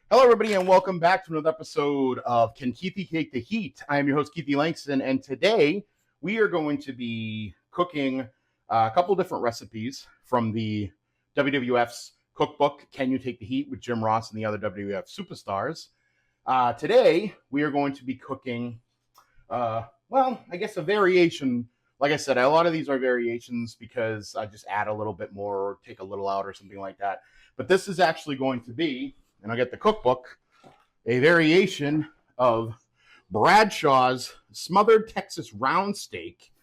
Hello, everybody, and welcome back to another episode of Can Keithie Take the Heat? I am your host, Keithie Langston, and today we are going to be cooking a couple different recipes from the WWF's cookbook, Can You Take the Heat, with Jim Ross and the other WWF superstars. Today, we are going to be cooking, I guess a variation. Like I said, a lot of these are variations because I just add a little bit more or take a little out or something like that. But this is actually going to be, and I'll get the cookbook, a variation of Bradshaw's Smothered Texas Round Steak,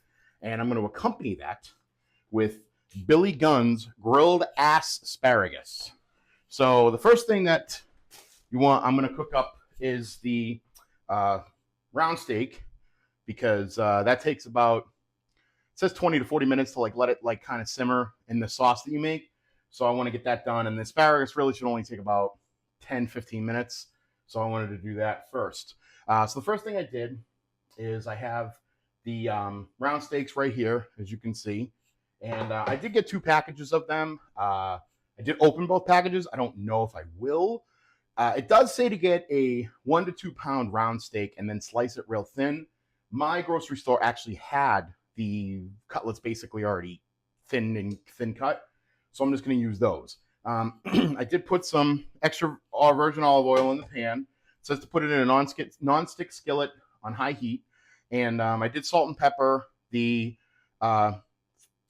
and I'm going to accompany that with Billy Gunn's Grilled Ass-Paragus. So the first thing that I'm going to cook up is the round steak, because that takes about, it says 20 to 40 minutes to let it kind of simmer in the sauce that you make. So I want to get that done, and the asparagus really should only take about 10-15 minutes. So I wanted to do that first. So the first thing I did is I have the round steaks right here, as you can see. And I did get 2 packages of them. I did open both packages. I don't know if I will. It does say to get a 1 to 2 pound round steak and then slice it real thin. My grocery store actually had the cutlets basically already thin cut. So I'm just going to use those. I did put some extra virgin olive oil in the pan. It says to put it in a non-stick skillet on high heat. And I did salt and pepper the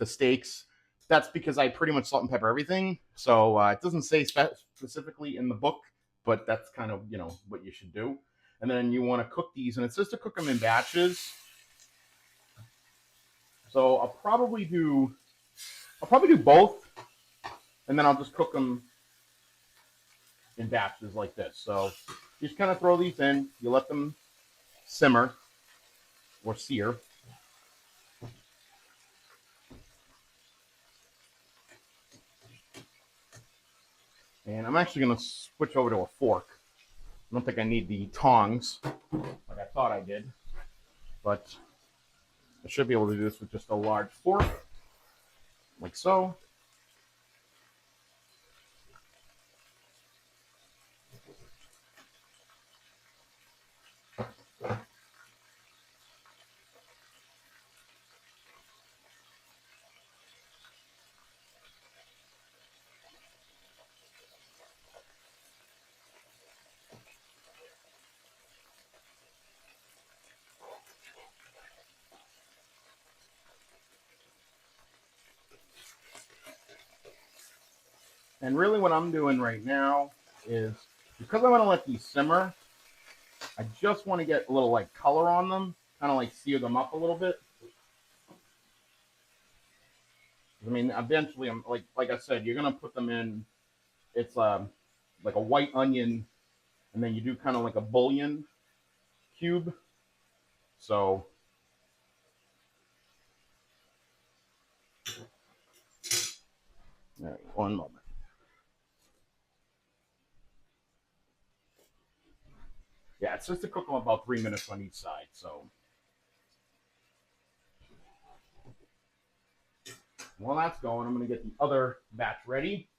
steaks. That's because I pretty much salt and pepper everything. So it doesn't say specifically in the book, but that's kind of, what you should do. And then you want to cook these, and it says to cook them in batches. So I'll probably do both. And then I'll just cook them in batches like this. So you just kind of throw these in. You let them simmer or sear. And I'm actually going to switch over to a fork. I don't think I need the tongs like I thought I did. But I should be able to do this with just a large fork, like so. And really what I'm doing right now is, because I want to let these simmer, I just want to get a little color on them, kind of sear them up a little bit. I mean, eventually, I'm like I said, you're gonna put them in. It's like a white onion, and then you do kind of like a bouillon cube. So all right, one moment. it's just to cook them about 3 minutes on each side. So while that's going, I'm going to get the other batch ready.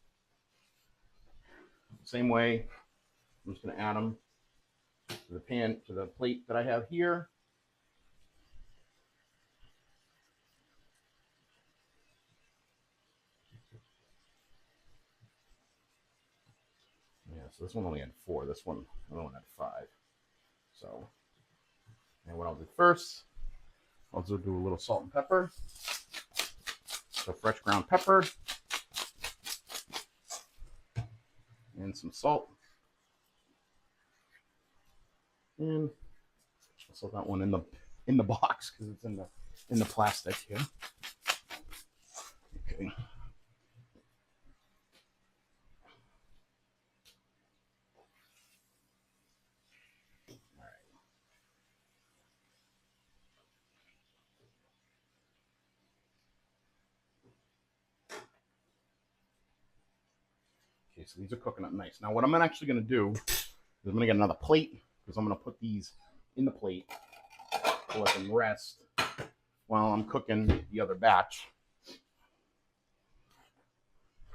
Same way, I'm just going to add them to the pan, to the plate that I have here. Yeah, so this one only had 4. This one, another one had 5. So, and what I'll do first, I'll also do a little salt and pepper. So fresh ground pepper and some salt. And I'll set that one in the box because it's in the plastic here. Okay. Okay, so these are cooking up nice. Now what I'm actually going to do is I'm going to get another plate because I'm going to put these in the plate to let them rest while I'm cooking the other batch.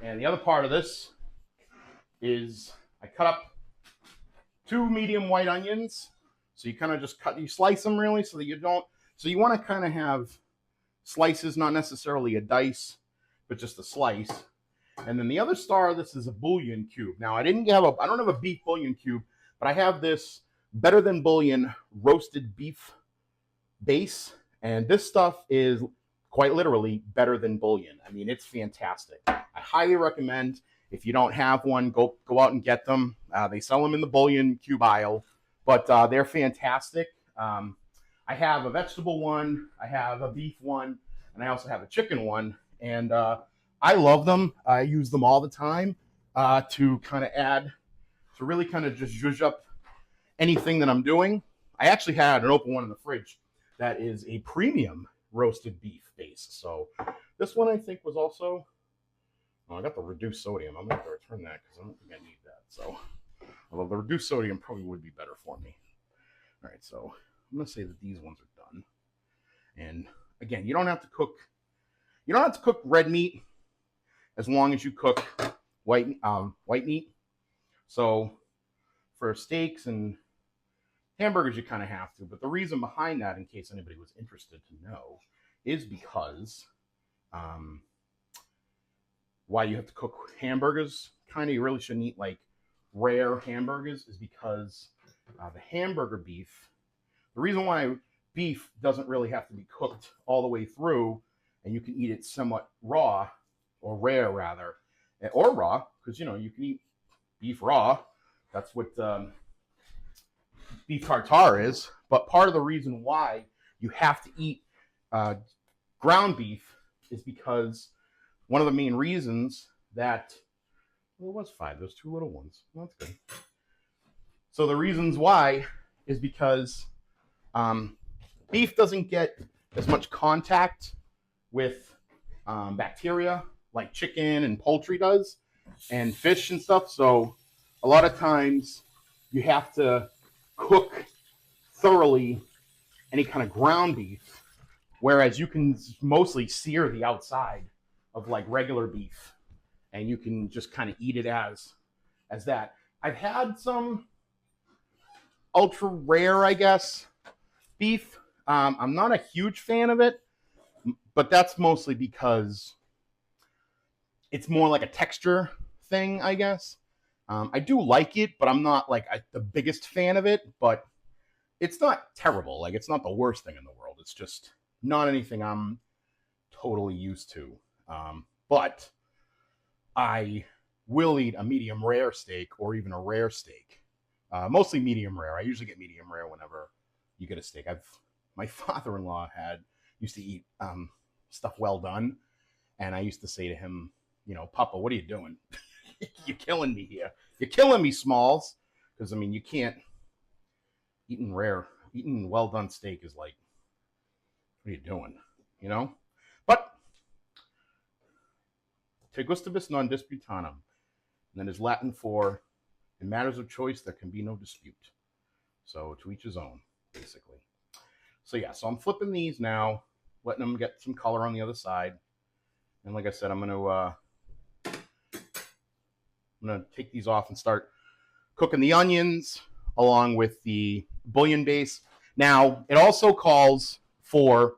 And the other part of this is I cut up 2 medium white onions. So you kind of just you slice them really so that you don't, so you want to kind of have slices, not necessarily a dice, but just a slice. And then the other star of this is a bouillon cube. Now I don't have a beef bouillon cube, but I have this Better Than Bouillon roasted beef base. And this stuff is quite literally better than bouillon. I mean, it's fantastic. I highly recommend, if you don't have one, go out and get them. They sell them in the bouillon cube aisle, but they're fantastic. I have a vegetable one, I have a beef one, and I also have a chicken one. And I love them. I use them all the time to kind of add, to really kind of just zhuzh up anything that I'm doing. I actually had an open one in the fridge that is a premium roasted beef base. So this one I think was also, I got the reduced sodium. I'm going to return that because I don't think I need that. So, although the reduced sodium probably would be better for me. All right, so I'm going to say that these ones are done. And again, you don't have to cook red meat as long as you cook white meat. So for steaks and hamburgers, you kind of have to. But the reason behind that, in case anybody was interested to know, is because why you have to cook hamburgers, kind of you really shouldn't eat like rare hamburgers, is because the hamburger beef, the reason why beef doesn't really have to be cooked all the way through, and you can eat it somewhat raw, or rare rather, or raw, because you can eat beef raw. That's what beef tartare is. But part of the reason why you have to eat ground beef is because one of the main reasons that, well, it was 5, those 2 little ones. Well, that's good. So the reasons why is because beef doesn't get as much contact with bacteria like chicken and poultry does, and fish and stuff. So a lot of times you have to cook thoroughly any kind of ground beef, whereas you can mostly sear the outside of like regular beef, and you can just kind of eat it as that. I've had some ultra rare, I guess, beef. I'm not a huge fan of it, but that's mostly because it's more like a texture thing, I guess. I do like it, but I'm not like the biggest fan of it, but it's not terrible. Like, it's not the worst thing in the world. It's just not anything I'm totally used to. But I will eat a medium rare steak or even a rare steak. Mostly medium rare. I usually get medium rare whenever you get a steak. My father-in-law used to eat stuff well done, and I used to say to him, Papa, what are you doing? You're killing me here. You're killing me, Smalls. Because, I mean, you can't, eating well done steak is like, what are you doing? But, te gustibus non disputanum. And that is Latin for, in matters of choice, there can be no dispute. So to each his own, basically. So yeah, so I'm flipping these now, letting them get some color on the other side. And like I said, I'm gonna take these off and start cooking the onions along with the bouillon base. Now, it also calls for,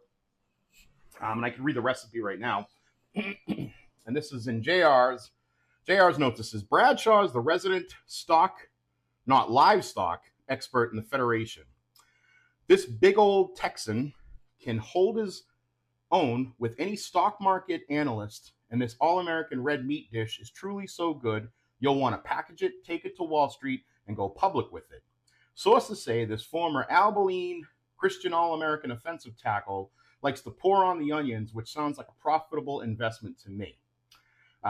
and I can read the recipe right now, and this is in JR's notes. This is Bradshaw is the resident stock, not livestock, expert in the Federation. This big old Texan can hold his own with any stock market analyst, and this all-American red meat dish is truly so good, you'll want to package it, take it to Wall Street, and go public with it. Sources say this former Abilene Christian all-American offensive tackle likes to pour on the onions, which sounds like a profitable investment to me.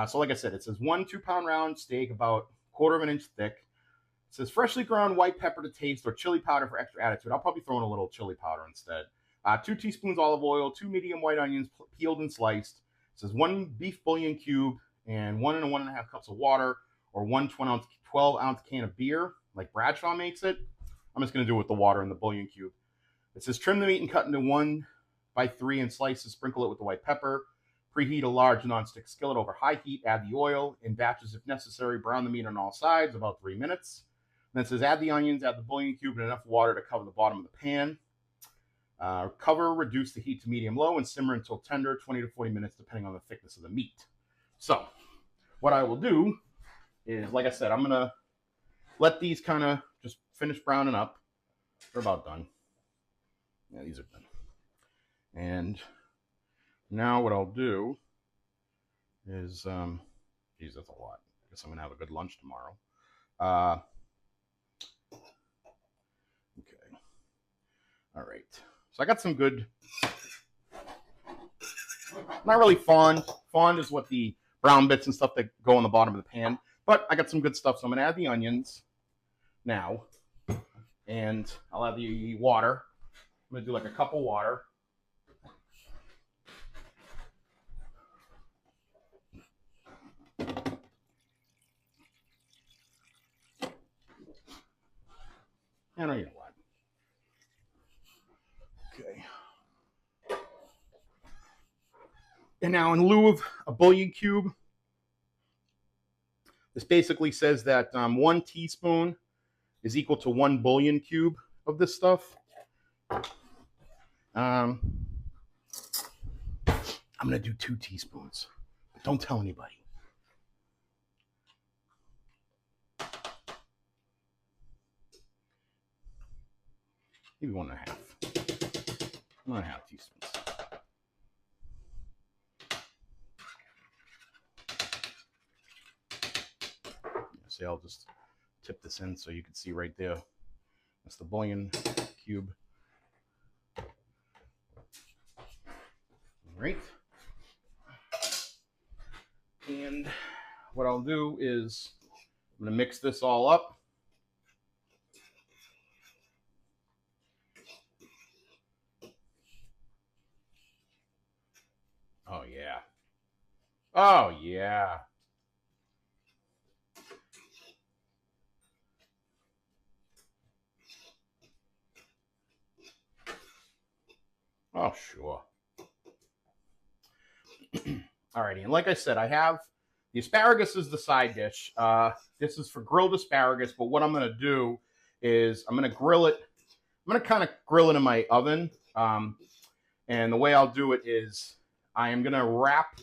So like I said, it says 1 2-pound round steak, about 1/4 of an inch thick. It says freshly ground white pepper to taste or chili powder for extra attitude. I'll probably throw in a little chili powder instead. 2 teaspoons olive oil, 2 medium white onions peeled and sliced. It says 1 beef bouillon cube and 1 and 1.5 cups of water, or 1 12-ounce can of beer, like Bradshaw makes it. I'm just going to do it with the water and the bouillon cube. It says trim the meat and cut into 1x3 and slices. Sprinkle it with the white pepper. Preheat a large nonstick skillet over high heat. Add the oil in batches if necessary. Brown the meat on all sides about 3 minutes. Then it says add the onions, add the bouillon cube, and enough water to cover the bottom of the pan. Cover, reduce the heat to medium-low, and simmer until tender, 20 to 40 minutes, depending on the thickness of the meat. So, what I will do is, like I said, I'm going to let these kind of just finish browning up. They're about done. Yeah, these are done. And now what I'll do is, geez, that's a lot. I guess I'm going to have a good lunch tomorrow. Okay. All right. So I got some good, not really fond. Fond is what the brown bits and stuff that go on the bottom of the pan. But I got some good stuff. So I'm going to add the onions now. And I'll add the water. I'm going to do like a cup of water. And you know what? Okay. And now in lieu of a bouillon cube, this basically says that 1 teaspoon is equal to 1 bouillon cube of this stuff. I'm going to do 2 teaspoons. But don't tell anybody. Maybe 1.5. 1.5 teaspoons. See, I'll just tip this in so you can see right there. That's the bouillon cube. All right. And what I'll do is I'm going to mix this all up. Oh, yeah. Oh, yeah. Oh, sure. Alrighty, and like I said, I have the asparagus is the side dish. This is for grilled asparagus, but what I'm going to do is I'm going to grill it. I'm going to kind of grill it in my oven. And the way I'll do it is I am going to wrap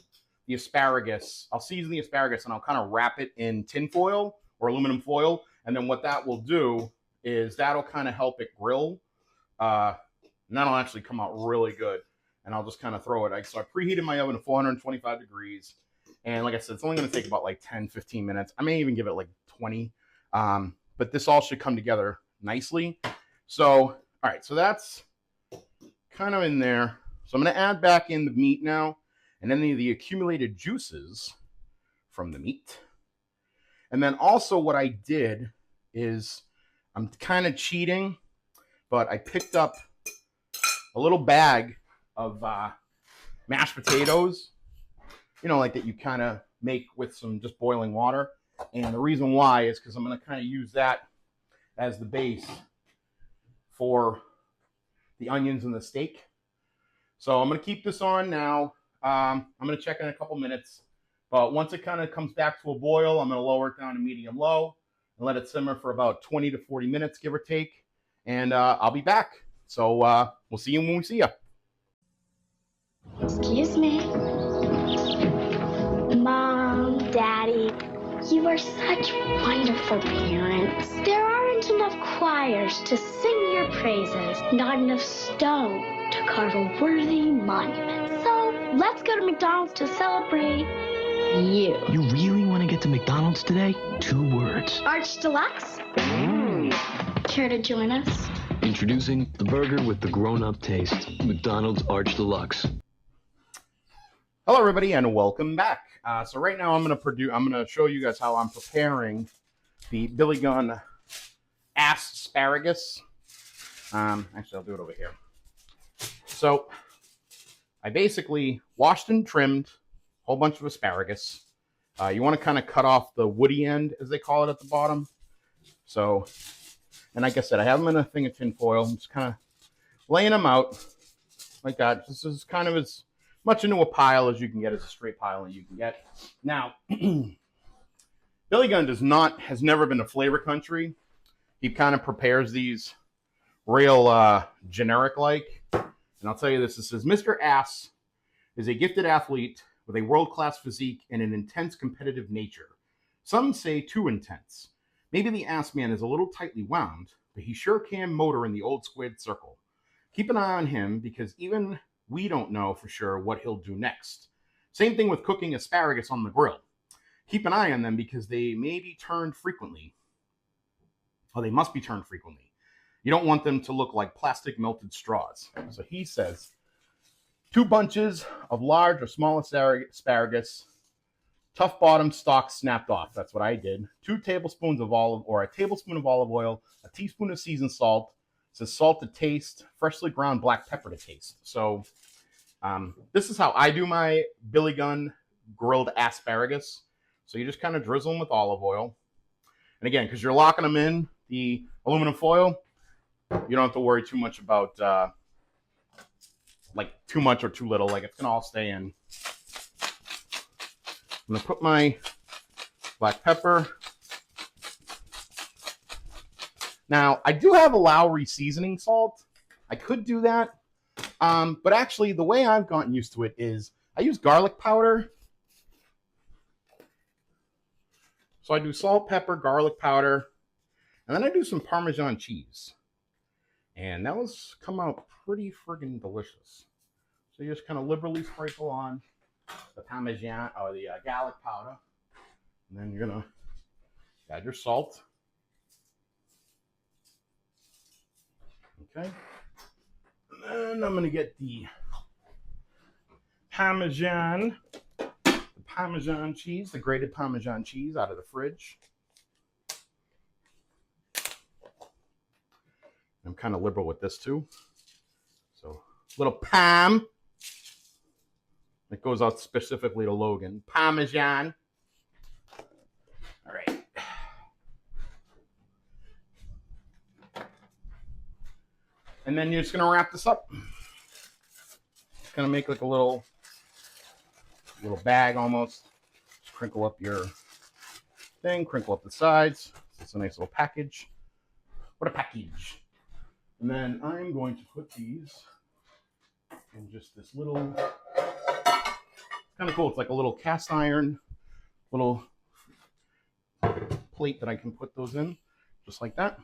the asparagus. I'll season the asparagus and I'll kind of wrap it in tin foil or aluminum foil. And then what that will do is that'll kind of help it grill. And that'll actually come out really good. And I'll just kind of throw it. So I preheated my oven to 425 degrees. And like I said, it's only going to take about like 10, 15 minutes. I may even give it like 20. But this all should come together nicely. So, all right. So that's kind of in there. So I'm going to add back in the meat now. And then the accumulated juices from the meat. And then also what I did is I'm kind of cheating. But I picked up a little bag of mashed potatoes, you know, like that you kind of make with some just boiling water. And the reason why is because I'm going to kind of use that as the base for the onions and the steak. So I'm going to keep this on now. I'm going to check in a couple minutes. But once it kind of comes back to a boil, I'm going to lower it down to medium low and let it simmer for about 20 to 40 minutes, give or take. And I'll be back. So we'll see you when we see you. Excuse me. Mom, Daddy, you are such wonderful parents. There aren't enough choirs to sing your praises, not enough stone to carve a worthy monument. So let's go to McDonald's to celebrate you. You really want to get to McDonald's today? 2 words. Arch Deluxe? Care to join us? Introducing the burger with the grown-up taste. McDonald's Arch Deluxe. Hello, everybody, and welcome back. So right now, I'm gonna show you guys how I'm preparing the Billy Gunn Ass-Paragus. Actually, I'll do it over here. So I basically washed and trimmed a whole bunch of asparagus. You want to kind of cut off the woody end, as they call it, at the bottom. So, and like I said, I have them in a thing of tin foil. I'm just kind of laying them out like that. This is kind of as much into a pile as you can get, as a straight pile as you can get. Now, Billy Gunn has never been a flavor country. He kind of prepares these real generic-like. And I'll tell you this, it says, Mr. Ass is a gifted athlete with a world-class physique and an intense competitive nature. Some say too intense. Maybe the Ass Man is a little tightly wound, but he sure can motor in the old squared circle. Keep an eye on him, because even we don't know for sure what he'll do next. Same thing with cooking asparagus on the grill. Keep an eye on them, because they may be turned frequently. Oh, they must be turned frequently. You don't want them to look like plastic melted straws. So he says, 2 bunches of large or small asparagus, tough bottom stalks snapped off. That's what I did. 2 tablespoons of a tablespoon of olive oil, a teaspoon of seasoned salt. It says salt to taste, freshly ground black pepper to taste. So this is how I do my Billy Gunn grilled asparagus. So you just kind of drizzle them with olive oil. And again, because you're locking them in the aluminum foil, you don't have to worry too much about like too much or too little. Like, it's going to all stay in. I'm going to put my black pepper. Now, I do have a Lowry seasoning salt. I could do that. But actually, the way I've gotten used to it is I use garlic powder. So I do salt, pepper, garlic powder, and then I do some Parmesan cheese. And that was come out pretty friggin' delicious. So you just kind of liberally sprinkle on the Parmesan or the garlic powder. And then you're going to add your salt. Okay. And then I'm going to get the Parmesan cheese, the grated Parmesan cheese out of the fridge. I'm kind of liberal with this too. So, little Parm. It goes out specifically to Logan. Parmesan. All right. And then you're just going to wrap this up. Just going to make like a little bag almost. Just crinkle up your thing, crinkle up the sides. It's a nice little package. What a package. And then I'm going to put these in just this little, kind of cool. It's like a little cast iron, little plate that I can put those in, just like that.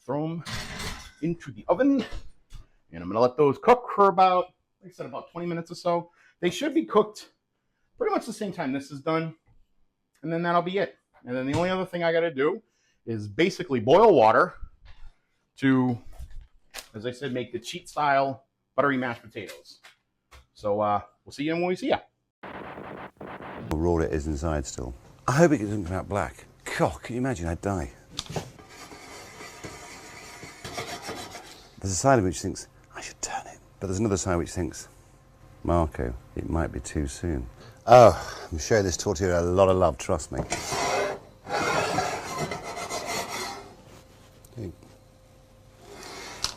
Throw them into the oven, and I'm going to let those cook for about, like I said, about 20 minutes or so. They should be cooked pretty much the same time this is done, and then that'll be it. And then the only other thing I got to do is basically boil water to, as I said, make the cheat style buttery mashed potatoes. So we'll see you when we see you. How raw it is inside still. I hope it doesn't come out black. God, can you imagine? I'd die. There's a side of which thinks, I should turn it. But there's another side which thinks, Marco, it might be too soon. Oh, I'm showing this tortilla a lot of love, trust me.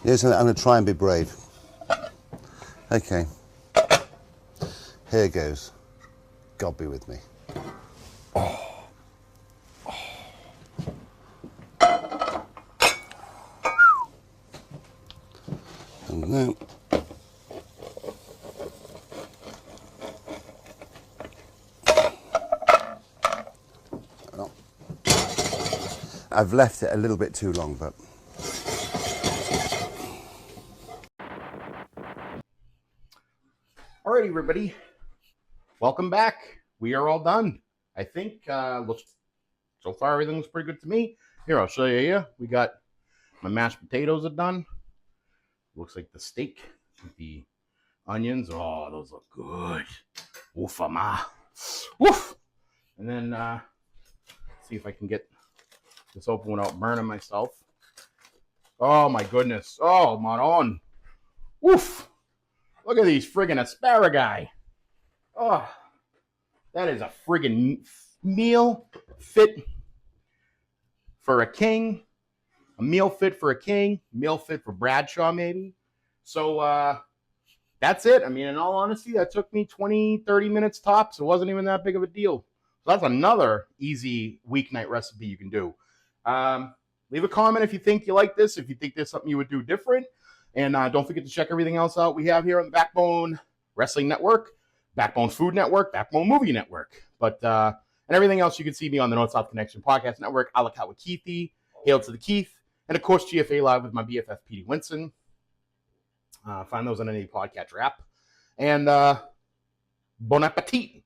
Here's something. I'm going to try and be brave. Okay. Here goes. God be with me. And now. I've left it a little bit too long, but... Alrighty, everybody. Welcome back. We are all done. I think, looks, so far everything looks pretty good to me. Here, I'll show you here. We got my mashed potatoes are done. Looks like the steak with the onions. Oh, those look good. Oof-a-ma. Woof! And then, see if I can get this open without burning myself. Oh, my goodness. Oh, Maron. Woof! Look at these friggin' asparagus. Oh, that is a friggin' meal fit for a king. A meal fit for a king. Meal fit for Bradshaw, maybe. So, that's it. I mean, in all honesty, that took me 20, 30 minutes tops. It wasn't even that big of a deal. So that's another easy weeknight recipe you can do. Leave a comment if you think you like this, if you think there's something you would do different. And don't forget to check everything else out we have here on the Backbone Wrestling Network, Backbone Food Network, Backbone Movie Network. But and everything else you can see me on the North South Connection Podcast Network, A La Carte with Keithie, Hail to the Keith, and of course GFA Live with my BFF Petey Winston. Find those on any podcatcher app. And bon appetit.